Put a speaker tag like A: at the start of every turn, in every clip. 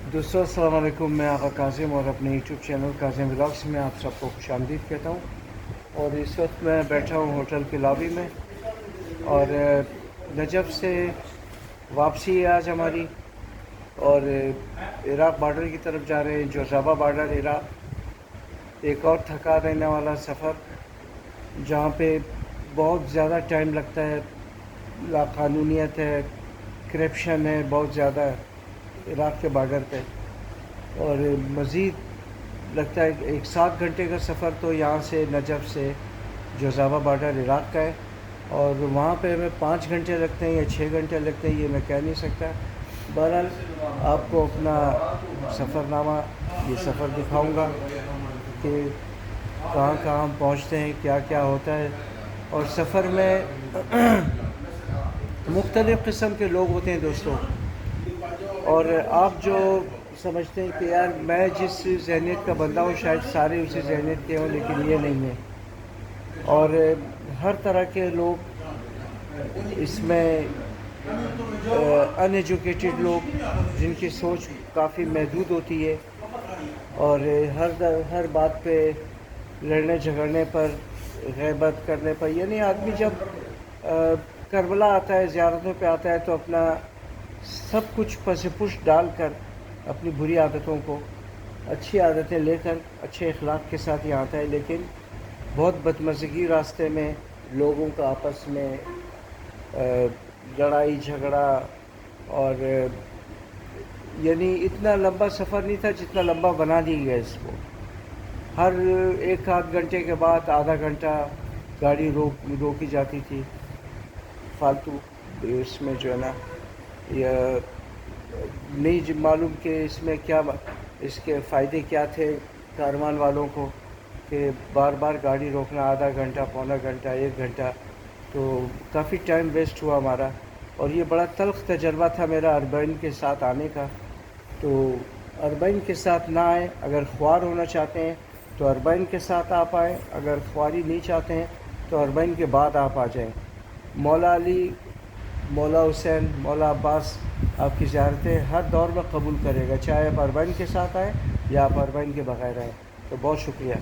A: दोस्तों अस्सलाम वालेकुम। मैं आका कासिम और अपने यूट्यूब चैनल कासिम व्लॉग्स में आप सबको खुशामदीद कहता हूँ। और इस वक्त मैं बैठा हूँ होटल के लॉबी में और नजफ़ से वापसी है आज हमारी। और इराक़ बॉर्डर की तरफ जा रहे हैं, जोज़ाबा बॉर्डर इराक़। एक और थका देने वाला सफ़र जहाँ पे बहुत ज़्यादा टाइम लगता है, लाक़ानूनियत है, करप्शन है बहुत ज़्यादा इराक़ के बॉर्डर पे। और मज़ीद लगता है 7 घंटे का सफ़र तो यहाँ से नजफ़ से जोज़ाबा बॉर्डर इराक़ का है, और वहाँ पे हमें 5 घंटे लगते हैं या 6 घंटे लगते हैं, ये मैं कह नहीं सकता। बहरहाल आपको अपना सफ़रनामा, ये सफ़र दिखाऊंगा कि कहाँ कहाँ हम पहुँचते हैं, क्या क्या होता है। और सफ़र में मुख्तलिफ़ किस्म के लोग होते हैं दोस्तों। और आप जो समझते हैं कि यार मैं जिस जहनीत का बंदा हूँ शायद सारे उसी जहनीत के हों, लेकिन ये नहीं है। और हर तरह के लोग इसमें, अनएजुकेटेड लोग जिनकी सोच काफ़ी महदूद होती है, और हर बात पे लड़ने झगड़ने पर, गैबत करने पर, यानी आदमी जब करबला आता है, ज़ियारतों पे आता है, तो अपना सब कुछ पस-पुश डाल कर अपनी बुरी आदतों को अच्छी आदतें लेकर अच्छे अखलाक के साथ यहाँ आता है। लेकिन बहुत बदमज़गी रास्ते में लोगों का आपस में लड़ाई झगड़ा, और यानी इतना लंबा सफ़र नहीं था जितना लंबा बना दिया गया इसको। हर एक आध घंटे के बाद आधा घंटा गाड़ी रोकी जाती थी फालतू। इसमें जो है ना, यह नहीं मालूम कि इसमें क्या, इसके फ़ायदे क्या थे कारवान वालों को, कि बार बार गाड़ी रोकना, आधा घंटा, पौना घंटा, 1 घंटा, तो काफ़ी टाइम वेस्ट हुआ हमारा। और ये बड़ा तल्ख़ तजर्बा था मेरा अरबईन के साथ आने का। तो अरबईन के साथ ना आए, अगर ख्वार होना चाहते हैं तो अरबईन के साथ आप आएँ, अगर ख्वारी नहीं चाहते हैं तो अरबईन के बाद आप आ जाएँ। मौला अली, मौला हुसैन, मौला अब्बास आपकी ज़ियारतें हर दौर में कबूल करेगा, चाहे आप अरबईन के साथ आएँ या आप अरबईन के बग़ैर आएँ। तो बहुत शुक्रिया।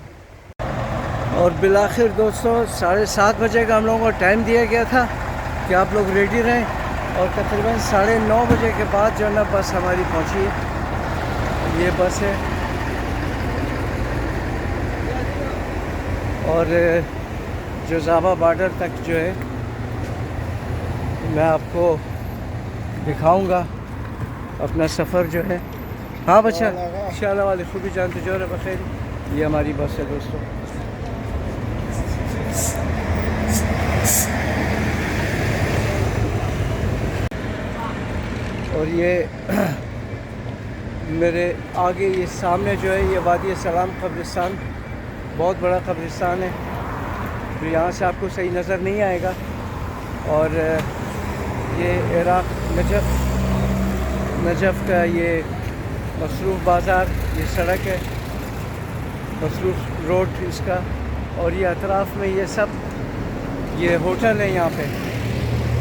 A: और बिलाखिर दोस्तों 7:30 बजे का हम लोगों को टाइम दिया गया था कि आप लोग रेडी रहें, और तकरीबन 9:30 बजे के बाद जो है ना बस हमारी पहुंची है। ये बस है, और जोज़ाबा बॉर्डर तक जो है मैं आपको दिखाऊंगा अपना सफ़र जो है। हाँ बच्चा, इंशाल्लाह वाले खूबी जानते जो है बखैर। ये हमारी बस है दोस्तों। और ये मेरे आगे, ये सामने जो है ये वादी सलाम कब्रिस्तान, बहुत बड़ा कब्रिस्तान है। तो यहाँ से आपको सही नज़र नहीं आएगा। और ये इराक़ नजफ़ का ये मसरूफ़ बाज़ार, ये सड़क है, मसरूफ़ रोड इसका। और ये अतराफ़ में ये सब, ये होटल है यहाँ पे।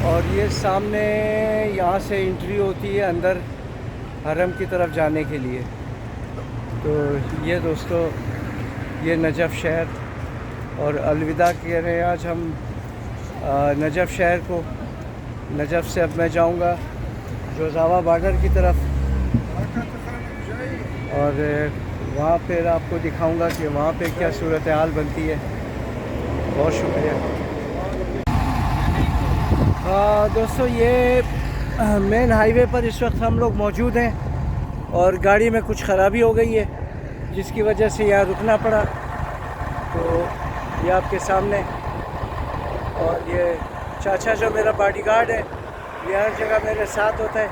A: और ये सामने यहाँ से एंट्री होती है अंदर हरम की तरफ जाने के लिए। तो ये दोस्तों, ये नजफ़ शहर, और अलविदा कह रहे हैं आज हम नजफ़ शहर को। नजफ़ से अब मैं जाऊँगा जोज़ाबा बॉर्डर की तरफ, और वहाँ पर आपको दिखाऊँगा कि वहाँ पे क्या सूरत हाल बनती है। बहुत शुक्रिया। दोस्तों ये मेन हाईवे पर इस वक्त हम लोग मौजूद हैं, और गाड़ी में कुछ ख़राबी हो गई है जिसकी वजह से यहाँ रुकना पड़ा। तो ये आपके सामने, और ये चाचा जो मेरा बॉडीगार्ड है, ये हर जगह मेरे साथ होता है।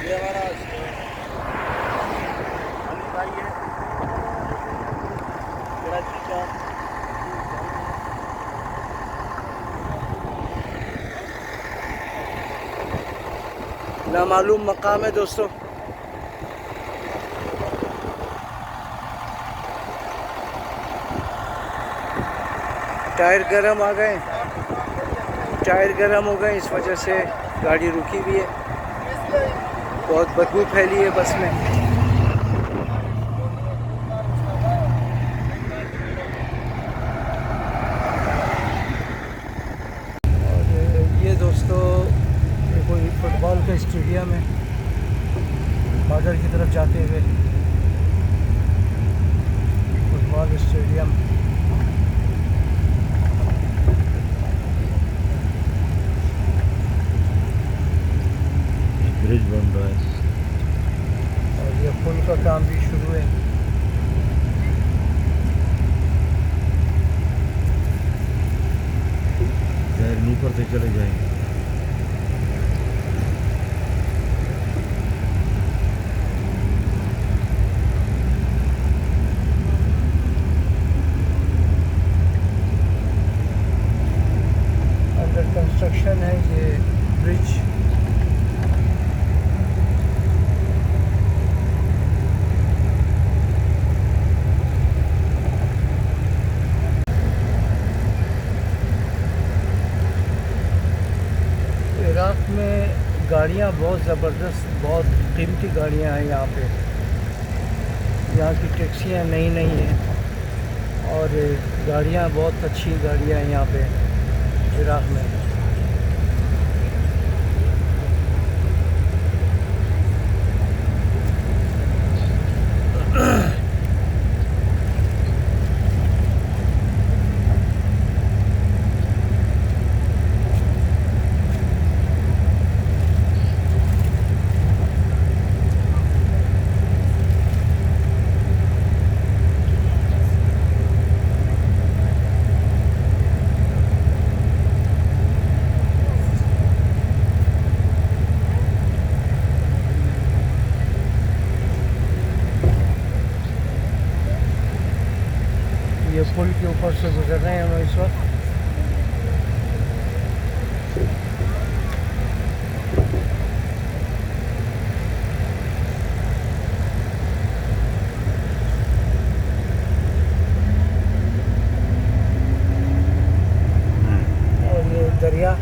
A: ये हमारा अली भाई है, बड़ा चीचा। नामालूम मकाम है दोस्तों। टायर गर्म आ गए। टायर गर्म हो गए, इस वजह से गाड़ी रुकी हुई है। बहुत बदबू फैली है बस में। और ये दोस्तों कोई फुटबॉल का स्टेडियम है, बॉर्डर की तरफ जाते हुए फुटबॉल स्टेडियम।
B: ब्रिज बन रहा है
A: और ये पुल का काम भी शुरू है।
B: ऊपर से चले जाएंगे।
A: अंडर कंस्ट्रक्शन है ये ब्रिज। इराक़ में गाड़ियाँ बहुत ज़बरदस्त, बहुत कीमती गाड़ियाँ हैं यहाँ पे। यहाँ की टैक्सियाँ नई नई हैं और गाड़ियाँ बहुत अच्छी गाड़ियाँ हैं यहाँ पे इराक़ में। ये पुल के ऊपर से गुजर रहे हैं हम इस वक्त। और ये दरिया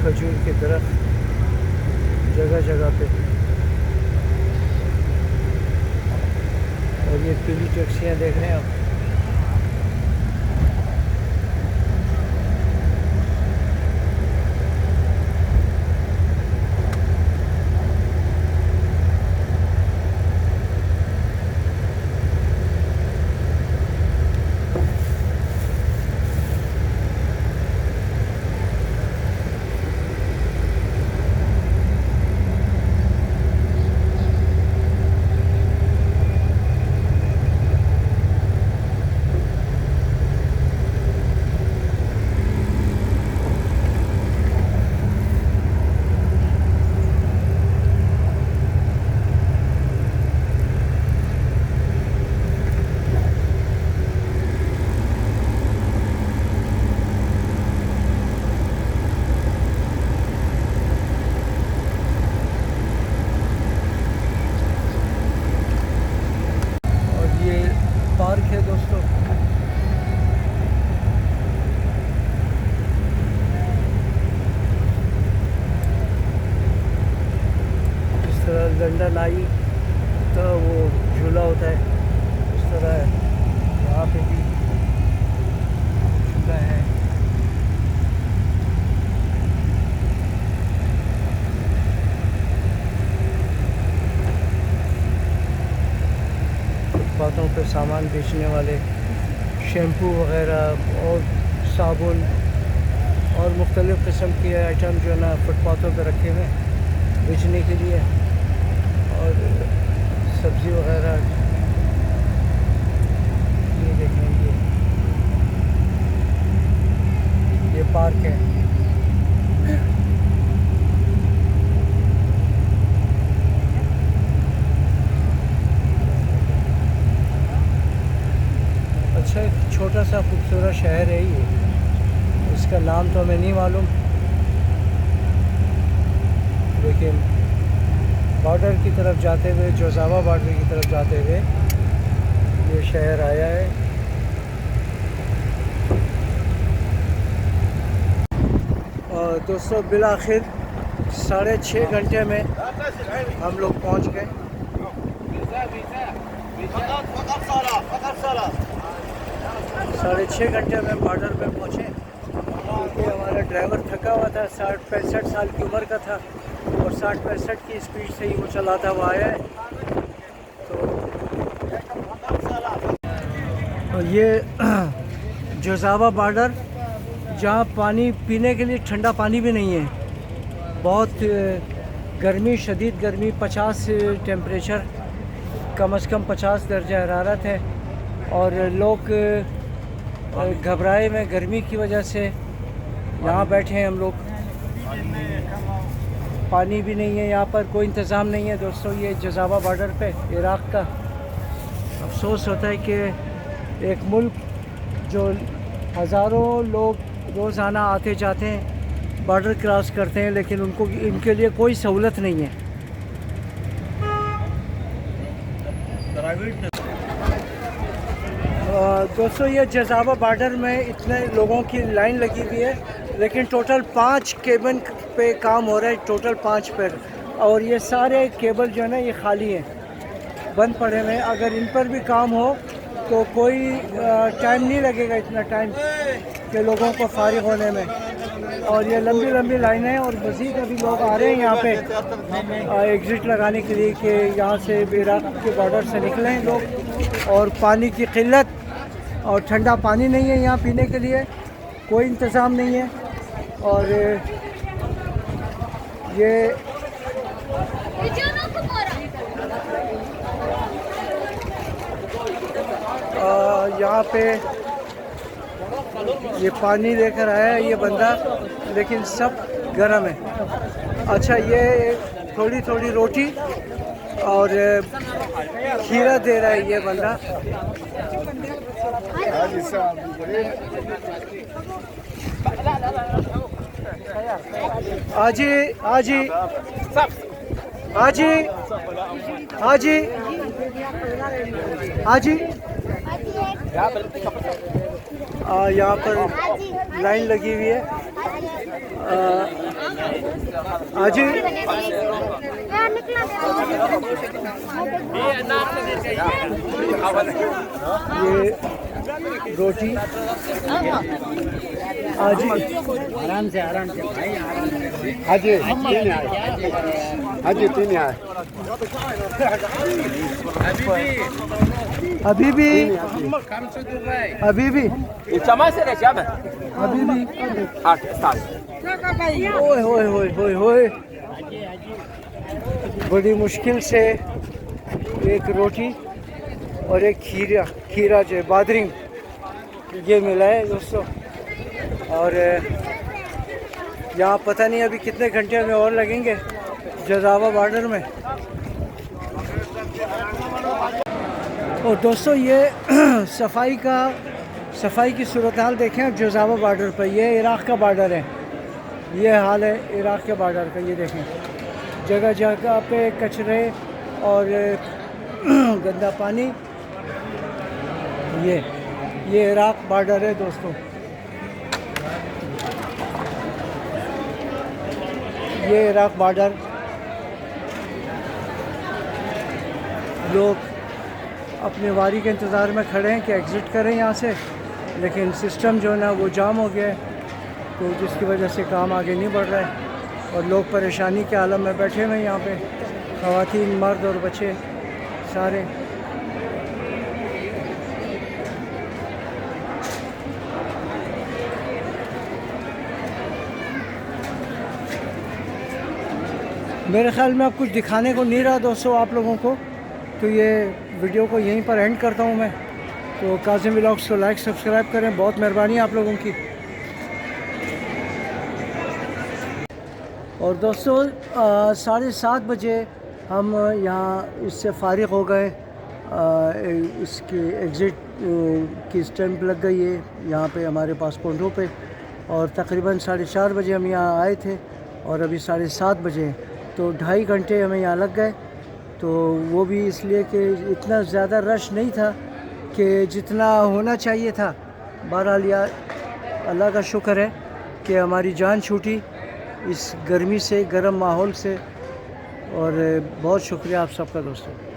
A: खजूर के दरख्त जगह जगह पे। और ये पीली टैक्सियाँ देख रहे हैं आप। पार्क है दोस्तों। इस तरह लंदन आई तो वो झूला होता है, इस तरह यहाँ पे भी झूला है। फुटपाथों पे सामान बेचने वाले शैम्पू वगैरह और साबुन और मुख्तलिफ़ किस्म के आइटम जो है ना फुटपाथों पे रखे हुए बेचने के लिए। और सब्ज़ी वगैरह छोटा सा खूबसूरत शहर है ये, इसका नाम तो हमें नहीं मालूम, लेकिन बॉर्डर की तरफ जाते हुए, जोजावा बॉर्डर की तरफ जाते हुए ये शहर आया है। और दोस्तों बिलाखिर 6.5 घंटे में हम लोग पहुंच गए। 6.5 घंटे में बॉर्डर पे पहुंचे, क्योंकि हमारा ड्राइवर थका हुआ था, 60-65 साल की उम्र का था और 60-65 की स्पीड से ही वो चलाता हुआ आया है। तो ये जोजावा बॉर्डर, जहाँ पानी पीने के लिए ठंडा पानी भी नहीं है, बहुत गर्मी, शदीद गर्मी, 50 टेम्परेचर, कम से कम 50 दर्जा हरारत है। और लोग घबराए में गर्मी की वजह से यहाँ बैठे हैं हम लोग। पानी भी नहीं है यहाँ पर, कोई इंतज़ाम नहीं है दोस्तों। ये जोजावा बॉर्डर पे इराक़ का अफसोस होता है कि एक मुल्क जो हज़ारों लोग रोज़ाना आते जाते हैं, बॉर्डर क्रॉस करते हैं, लेकिन उनको इनके लिए कोई सहूलत नहीं है। दोस्तों ये जोजावा बॉर्डर में इतने लोगों की लाइन लगी हुई है, लेकिन टोटल 5 केबल पे काम हो रहा है, टोटल 5 पर। और ये सारे केबल जो है ना ये खाली हैं, बंद पड़े हुए हैं। अगर इन पर भी काम हो तो कोई टाइम नहीं लगेगा, इतना टाइम के लोगों को फारिग होने में। और ये लंबी लंबी लाइनें हैं, और मज़ीद अभी लोग आ रहे हैं यहाँ पे एग्ज़िट लगाने के लिए कि यहाँ से इराक़ के बॉर्डर से निकलें लोग। और पानी की किल्लत और ठंडा पानी नहीं है यहाँ पीने के लिए, कोई इंतज़ाम नहीं है। और ये यहाँ पे ये पानी लेकर आया है ये बंदा, लेकिन सब गर्म है। अच्छा, ये थोड़ी थोड़ी रोटी और खीरा दे रहा है ये बंदा। आजी आजी आजी आजी आजी, यहाँ पर लाइन लगी हुई है। आजी ये रोटी, आजी आराम से भाई, आराम से। हाजी हाजी 3 है। अभी भी अभी भी ओए होए होए होए होए, बड़ी मुश्किल से एक रोटी और एक खीरा जो है बादरिंग, ये मिला है दोस्तों। और यहाँ पता नहीं अभी कितने घंटे हमें और लगेंगे जोजावा बॉर्डर में। और दोस्तों ये सफाई की सूरत हाल देखें आप जोजावा बॉर्डर पर। ये इराक़ का बॉर्डर है, ये हाल है इराक़ के बॉर्डर का। ये देखें जगह जगह पे कचरे और गंदा पानी। ये इराक़ बॉर्डर है दोस्तों। ये इराक़ बॉर्डर, लोग अपने वारी के इंतज़ार में खड़े हैं कि एग्ज़िट करें यहाँ से, लेकिन सिस्टम जो है ना वो जाम हो गया है, तो जिसकी वजह से काम आगे नहीं बढ़ रहा है और लोग परेशानी के आलम में बैठे हुए हैं यहाँ पे, ख़वातीन, मर्द और बच्चे सारे। मेरे ख्याल में अब कुछ दिखाने को नहीं रहा दोस्तों आप लोगों को, तो ये वीडियो को यहीं पर एंड करता हूँ मैं। तो काज़िम व्लॉग्स को लाइक सब्सक्राइब करें, बहुत मेहरबानी आप लोगों की। और दोस्तों 7:30 बजे हम यहाँ इससे फ़ारिग हो गए इसके एग्ज़िट की स्टैंप लग गई है यहाँ पे हमारे पासपोर्टों पे, और तकरीबन 4:30 बजे हम यहाँ आए थे और अभी 7:30 बजे हैं, तो 2.5 घंटे हमें यहाँ लग गए। तो वो भी इसलिए कि इतना ज़्यादा रश नहीं था कि जितना होना चाहिए था। बहरहाल यार अल्लाह का शुक्र है कि हमारी जान छूटी इस गर्मी से, गर्म माहौल से, और बहुत शुक्रिया आप सबका दोस्तों।